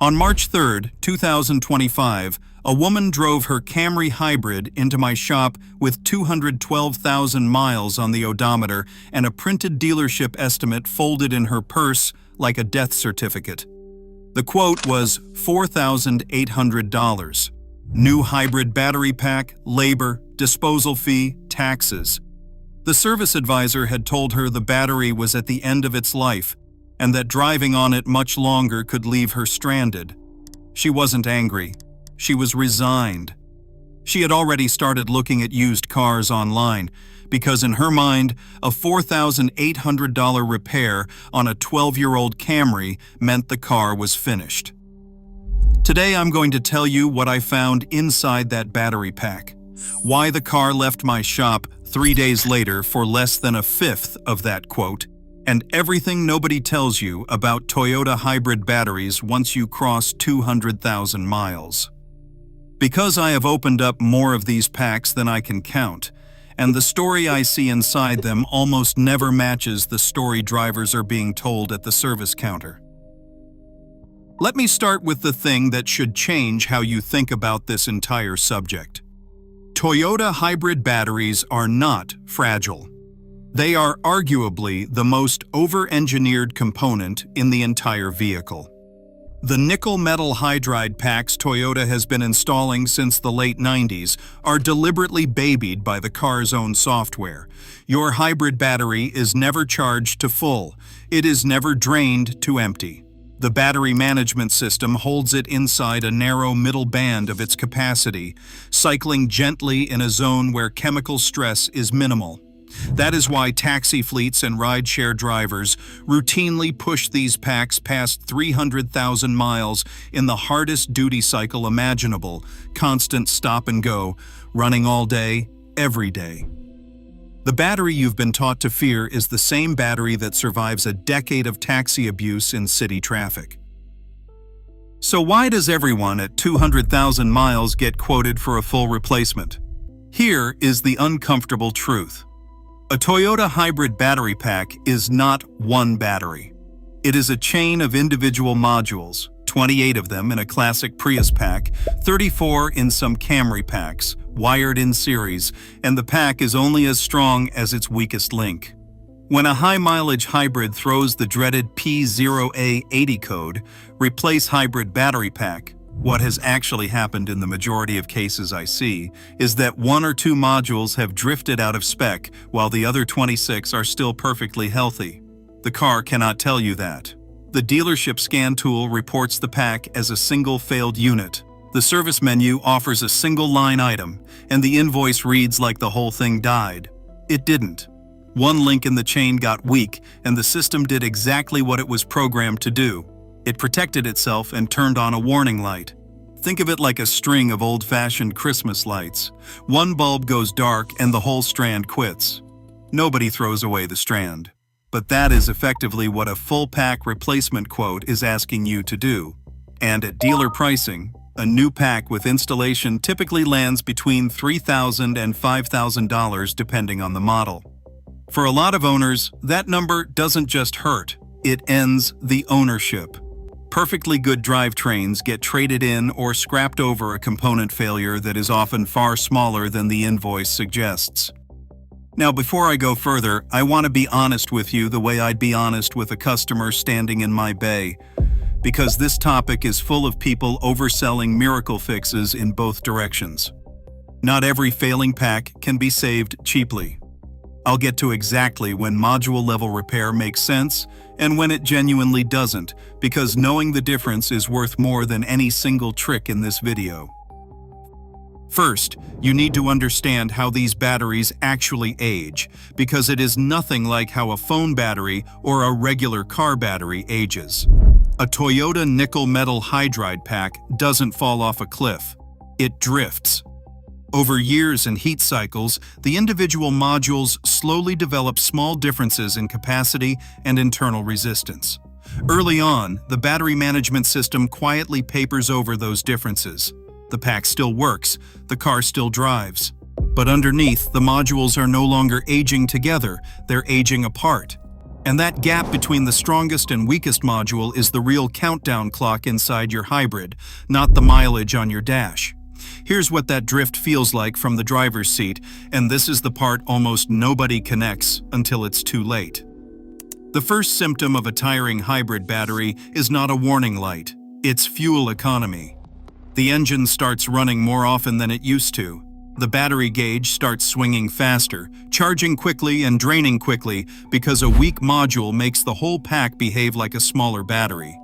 On March 3, 2025, a woman drove her Camry Hybrid into my shop with 212,000 miles on the odometer and a printed dealership estimate folded in her purse like a death certificate. The quote was $4,800. New hybrid battery pack, labor, disposal fee, taxes. The service advisor had told her the battery was at the end of its life, and that driving on it much longer could leave her stranded. She wasn't angry. She was resigned. She had already started looking at used cars online, because in her mind, a $4,800 repair on a 12-year-old Camry meant the car was finished. Today I'm going to tell you what I found inside that battery pack, why the car left my shop 3 days later for less than a fifth of that quote, and everything nobody tells you about Toyota hybrid batteries once you cross 200,000 miles. Because I have opened up more of these packs than I can count, and the story I see inside them almost never matches the story drivers are being told at the service counter. Let me start with the thing that should change how you think about this entire subject. Toyota hybrid batteries are not fragile. They are arguably the most over-engineered component in the entire vehicle. The nickel metal hydride packs Toyota has been installing since the late 90s are deliberately babied by the car's own software. Your hybrid battery is never charged to full. It is never drained to empty. The battery management system holds it inside a narrow middle band of its capacity, cycling gently in a zone where chemical stress is minimal. That is why taxi fleets and rideshare drivers routinely push these packs past 300,000 miles in the hardest duty cycle imaginable, constant stop and go, running all day, every day. The battery you've been taught to fear is the same battery that survives a decade of taxi abuse in city traffic. So why does everyone at 200,000 miles get quoted for a full replacement? Here is the uncomfortable truth. A Toyota hybrid battery pack is not one battery. It is a chain of individual modules, 28 of them in a classic Prius pack, 34 in some Camry packs, wired in series, and the pack is only as strong as its weakest link. When a high-mileage hybrid throws the dreaded P0A80 code, replace hybrid battery pack, what has actually happened in the majority of cases I see is that 1 or 2 modules have drifted out of spec while the other 26 are still perfectly healthy. The car cannot tell you that. The dealership scan tool reports the pack as a single failed unit. The service menu offers a single line item, and the invoice reads like the whole thing died. It didn't. One link in the chain got weak, and the system did exactly what it was programmed to do. It protected itself and turned on a warning light. Think of it like a string of old-fashioned Christmas lights. One bulb goes dark and the whole strand quits. Nobody throws away the strand. But that is effectively what a full-pack replacement quote is asking you to do. And at dealer pricing, a new pack with installation typically lands between $3,000 and $5,000 depending on the model. For a lot of owners, that number doesn't just hurt, it ends the ownership. Perfectly good drivetrains get traded in or scrapped over a component failure that is often far smaller than the invoice suggests. Now, before I go further, I want to be honest with you the way I'd be honest with a customer standing in my bay, because this topic is full of people overselling miracle fixes in both directions. Not every failing pack can be saved cheaply. I'll get to exactly when module-level repair makes sense and when it genuinely doesn't, because knowing the difference is worth more than any single trick in this video. First, you need to understand how these batteries actually age, because it is nothing like how a phone battery or a regular car battery ages. A Toyota nickel metal hydride pack doesn't fall off a cliff. It drifts. Over years and heat cycles, the individual modules slowly develop small differences in capacity and internal resistance. Early on, the battery management system quietly papers over those differences. The pack still works, the car still drives. But underneath, the modules are no longer aging together, they're aging apart. And that gap between the strongest and weakest module is the real countdown clock inside your hybrid, not the mileage on your dash. Here's what that drift feels like from the driver's seat, and this is the part almost nobody connects until it's too late. The first symptom of a tiring hybrid battery is not a warning light, it's fuel economy. The engine starts running more often than it used to. The battery gauge starts swinging faster, charging quickly and draining quickly because a weak module makes the whole pack behave like a smaller battery.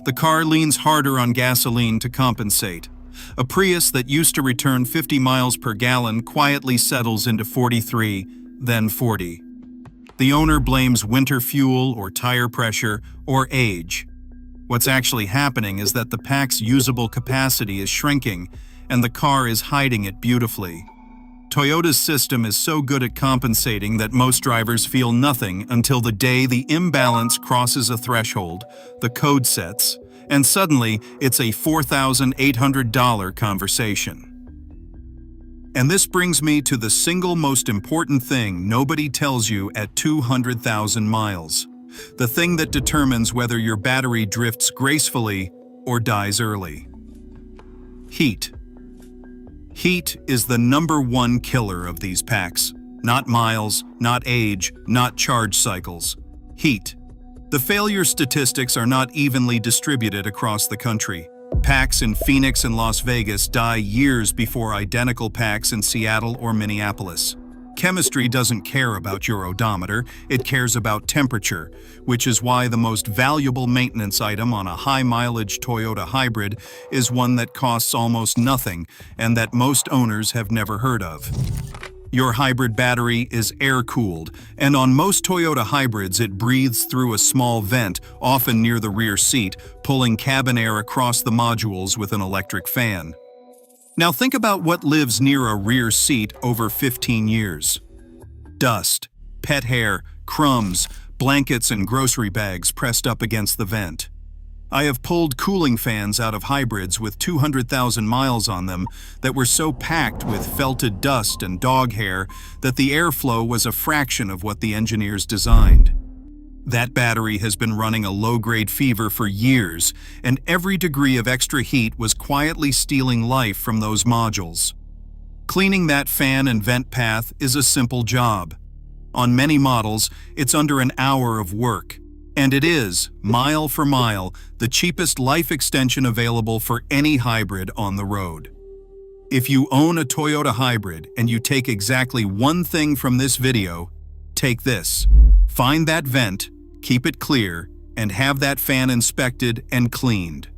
The car leans harder on gasoline to compensate. A Prius that used to return 50 miles per gallon quietly settles into 43, then 40. The owner blames winter fuel or tire pressure or age. What's actually happening is that the pack's usable capacity is shrinking, and the car is hiding it beautifully. Toyota's system is so good at compensating that most drivers feel nothing until the day the imbalance crosses a threshold, the code sets, and suddenly it's a $4,800 conversation. And this brings me to the single most important thing nobody tells you at 200,000 miles. The thing that determines whether your battery drifts gracefully or dies early. Heat. Heat is the #1 killer of these packs. Not miles, not age, not charge cycles. Heat. The failure statistics are not evenly distributed across the country. Packs in Phoenix and Las Vegas die years before identical packs in Seattle or Minneapolis. Chemistry doesn't care about your odometer, it cares about temperature, which is why the most valuable maintenance item on a high-mileage Toyota Hybrid is one that costs almost nothing and that most owners have never heard of. Your hybrid battery is air-cooled, and on most Toyota Hybrids it breathes through a small vent, often near the rear seat, pulling cabin air across the modules with an electric fan. Now think about what lives near a rear seat over 15 years. Dust, pet hair, crumbs, blankets and grocery bags pressed up against the vent. I have pulled cooling fans out of hybrids with 200,000 miles on them that were so packed with felted dust and dog hair that the airflow was a fraction of what the engineers designed. That battery has been running a low-grade fever for years, and every degree of extra heat was quietly stealing life from those modules. Cleaning that fan and vent path is a simple job. On many models, it's under an hour of work. And it is, mile for mile, the cheapest life extension available for any hybrid on the road. If you own a Toyota Hybrid and you take exactly one thing from this video, take this. Find that vent, keep it clear, and have that fan inspected and cleaned.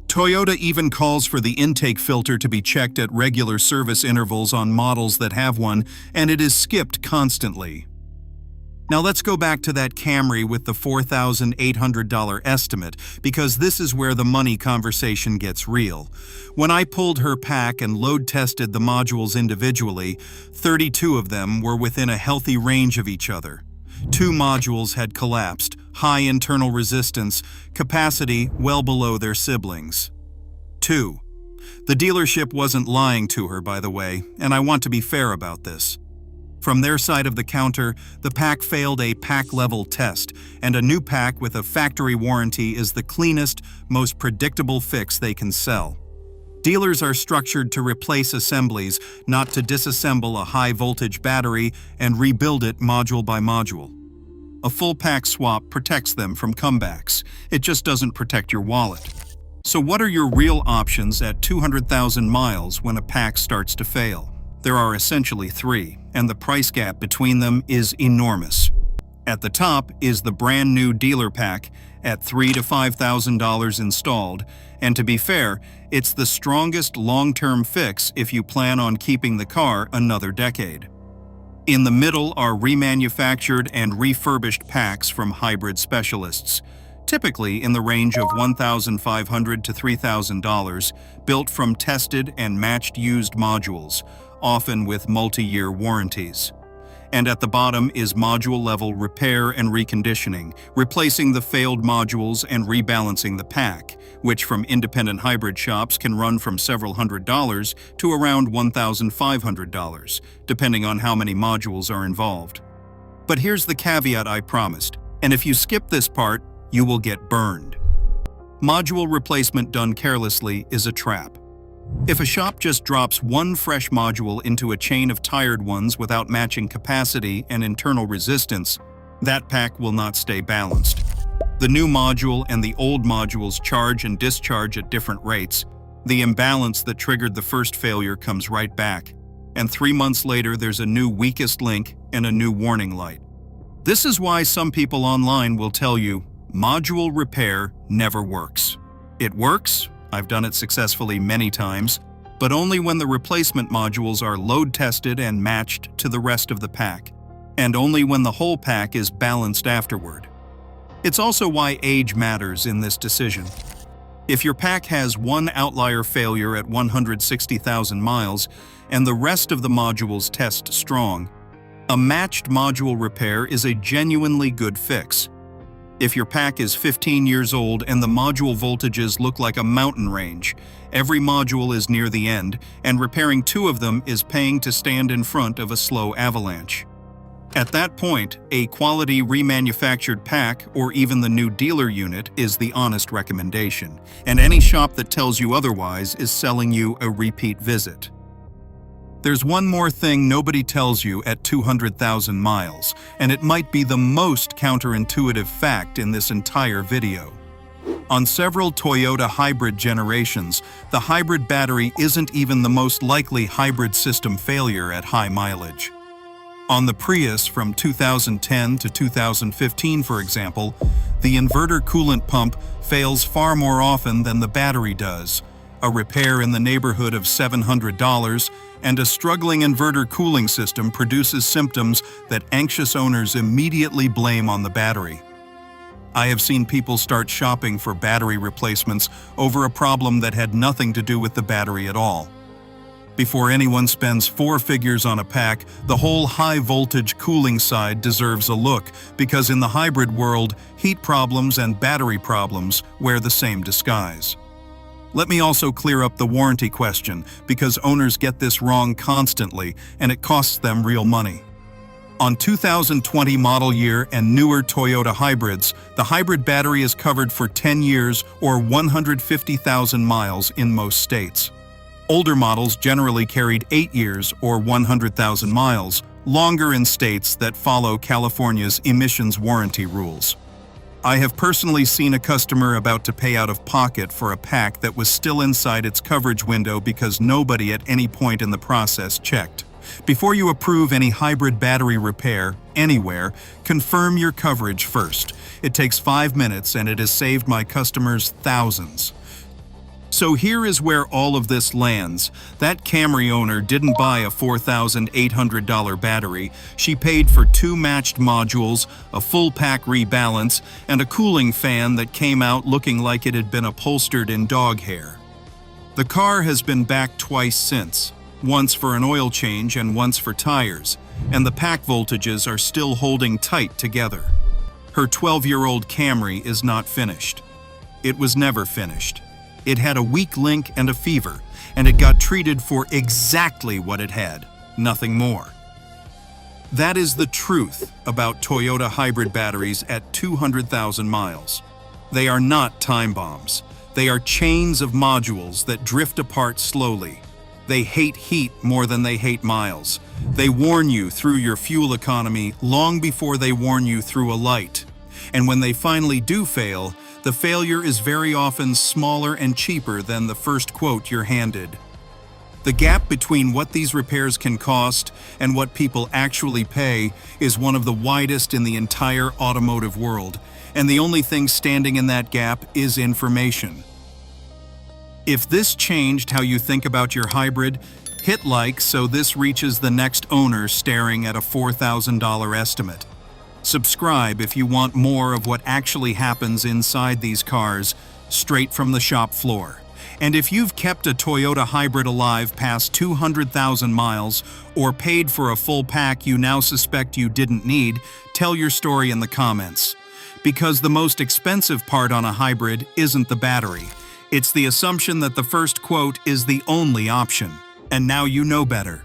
Toyota even calls for the intake filter to be checked at regular service intervals on models that have one, and it is skipped constantly. Now let's go back to that Camry with the $4,800 estimate, because this is where the money conversation gets real. When I pulled her pack and load tested the modules individually, 32 of them were within a healthy range of each other. 2 modules had collapsed, high internal resistance, capacity well below their siblings. 2. The dealership wasn't lying to her, by the way, and I want to be fair about this. From their side of the counter, the pack failed a pack-level test, and a new pack with a factory warranty is the cleanest, most predictable fix they can sell. Dealers are structured to replace assemblies, not to disassemble a high-voltage battery and rebuild it module by module. A full pack swap protects them from comebacks. It just doesn't protect your wallet. So what are your real options at 200,000 miles when a pack starts to fail? There are essentially 3, and the price gap between them is enormous. At the top is the brand new dealer pack at $3,000 to $5,000 installed, and to be fair, it's the strongest long-term fix if you plan on keeping the car another decade. In the middle are remanufactured and refurbished packs from hybrid specialists, typically in the range of $1,500 to $3,000, built from tested and matched used modules, often with multi-year warranties. And at the bottom is module-level repair and reconditioning, replacing the failed modules and rebalancing the pack, which from independent hybrid shops can run from several $100s to around $1,500, depending on how many modules are involved. But here's the caveat I promised. And if you skip this part, you will get burned. Module replacement done carelessly is a trap. If a shop just drops one fresh module into a chain of tired ones without matching capacity and internal resistance, that pack will not stay balanced. The new module and the old modules charge and discharge at different rates. The imbalance that triggered the first failure comes right back. And 3 months later, there's a new weakest link and a new warning light. This is why some people online will tell you, module repair never works. It works, I've done it successfully many times, but only when the replacement modules are load tested and matched to the rest of the pack, and only when the whole pack is balanced afterward. It's also why age matters in this decision. If your pack has one outlier failure at 160,000 miles and the rest of the modules test strong, a matched module repair is a genuinely good fix. If your pack is 15 years old and the module voltages look like a mountain range, every module is near the end, and repairing 2 of them is paying to stand in front of a slow avalanche. At that point, a quality remanufactured pack or even the new dealer unit is the honest recommendation, and any shop that tells you otherwise is selling you a repeat visit. There's one more thing nobody tells you at 200,000 miles, and it might be the most counterintuitive fact in this entire video. On several Toyota hybrid generations, the hybrid battery isn't even the most likely hybrid system failure at high mileage. On the Prius from 2010 to 2015, for example, the inverter coolant pump fails far more often than the battery does. A repair in the neighborhood of $700, and a struggling inverter cooling system produces symptoms that anxious owners immediately blame on the battery. I have seen people start shopping for battery replacements over a problem that had nothing to do with the battery at all. Before anyone spends 4 figures on a pack, the whole high-voltage cooling side deserves a look, because in the hybrid world, heat problems and battery problems wear the same disguise. Let me also clear up the warranty question, because owners get this wrong constantly, and it costs them real money. On 2020 model year and newer Toyota hybrids, the hybrid battery is covered for 10 years or 150,000 miles in most states. Older models generally carried 8 years or 100,000 miles, longer in states that follow California's emissions warranty rules. I have personally seen a customer about to pay out of pocket for a pack that was still inside its coverage window because nobody at any point in the process checked. Before you approve any hybrid battery repair, anywhere, confirm your coverage first. It takes 5 minutes and it has saved my customers thousands. So here is where all of this lands. That Camry owner didn't buy a $4,800 battery. She paid for 2 matched modules, a full pack rebalance, and a cooling fan that came out looking like it had been upholstered in dog hair. The car has been back twice since, once for an oil change and once for tires, and the pack voltages are still holding tight together. Her 12-year-old Camry is not finished. It was never finished. It had a weak link and a fever, and it got treated for exactly what it had, nothing more. That is the truth about Toyota hybrid batteries at 200,000 miles. They are not time bombs. They are chains of modules that drift apart slowly. They hate heat more than they hate miles. They warn you through your fuel economy long before they warn you through a light. And when they finally do fail, the failure is very often smaller and cheaper than the first quote you're handed. The gap between what these repairs can cost and what people actually pay is one of the widest in the entire automotive world, and the only thing standing in that gap is information. If this changed how you think about your hybrid, hit like so this reaches the next owner staring at a $4,000 estimate. Subscribe if you want more of what actually happens inside these cars, straight from the shop floor. And if you've kept a Toyota hybrid alive past 200,000 miles or paid for a full pack you now suspect you didn't need, tell your story in the comments. Because the most expensive part on a hybrid isn't the battery. It's the assumption that the first quote is the only option. And now you know better.